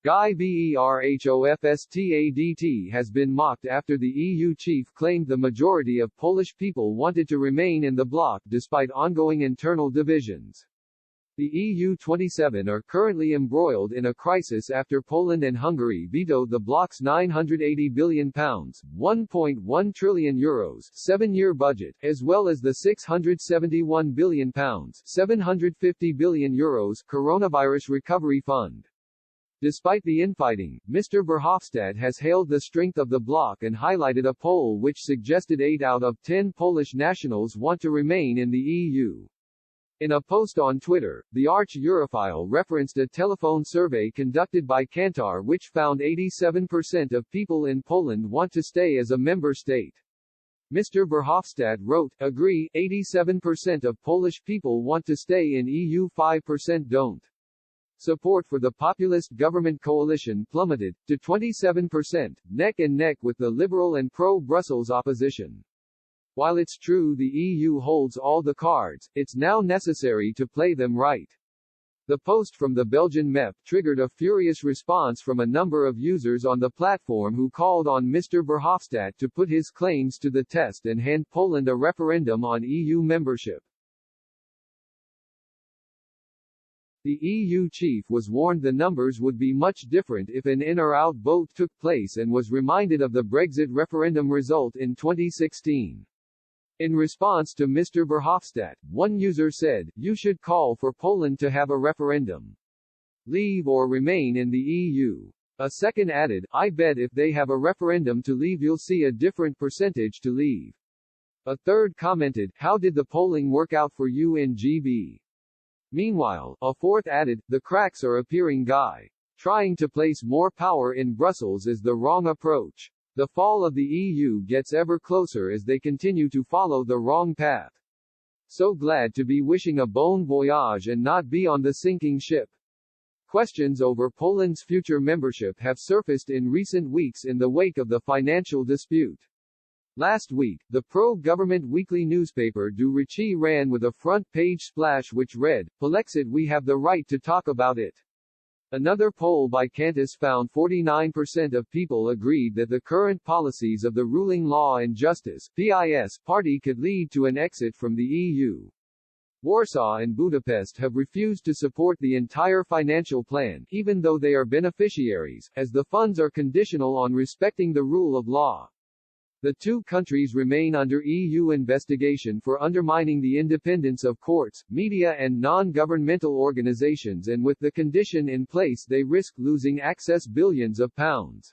Guy Verhofstadt has been mocked after the EU chief claimed the majority of Polish people wanted to remain in the bloc despite ongoing internal divisions. The EU 27 are currently embroiled in a crisis after Poland and Hungary vetoed the bloc's £980 billion (1.1 trillion euros) 7-year budget, as well as the £671 billion (750 billion euros) coronavirus recovery fund. Despite the infighting, Mr. Verhofstadt has hailed the strength of the bloc and highlighted a poll which suggested 8 out of 10 Polish nationals want to remain in the EU. In a post on Twitter, the arch-Europhile referenced a telephone survey conducted by Kantar which found 87% of people in Poland want to stay as a member state. Mr. Verhofstadt wrote, "Agree, 87% of Polish people want to stay in EU, 5% don't." Support for the populist government coalition plummeted to 27%, neck and neck with the liberal and pro-Brussels opposition. While it's true the EU holds all the cards, it's now necessary to play them right. The post from the Belgian MEP triggered a furious response from a number of users on the platform who called on Mr. Verhofstadt to put his claims to the test and hand Poland a referendum on EU membership. The EU chief was warned the numbers would be much different if an in or out vote took place and was reminded of the Brexit referendum result in 2016. In response to Mr. Verhofstadt, one user said, "You should call for Poland to have a referendum. Leave or remain in the EU." A second added, "I bet if they have a referendum to leave you'll see a different percentage to leave." A third commented, "How did the polling work out for you in GB?" Meanwhile, a fourth added, "The cracks are appearing, Guy. Trying to place more power in Brussels is the wrong approach. The fall of the EU gets ever closer as they continue to follow the wrong path. So glad to be wishing a bon voyage and not be on the sinking ship." Questions over Poland's future membership have surfaced in recent weeks in the wake of the financial dispute. Last week, the pro-government weekly newspaper Du Ricci ran with a front-page splash which read, "Polexit, we have the right to talk about it." Another poll by Kantar found 49% of people agreed that the current policies of the ruling Law and Justice (PiS) party could lead to an exit from the EU. Warsaw and Budapest have refused to support the entire financial plan, even though they are beneficiaries, as the funds are conditional on respecting the rule of law. The two countries remain under EU investigation for undermining the independence of courts, media and non-governmental organizations, and with the condition in place they risk losing access billions of pounds.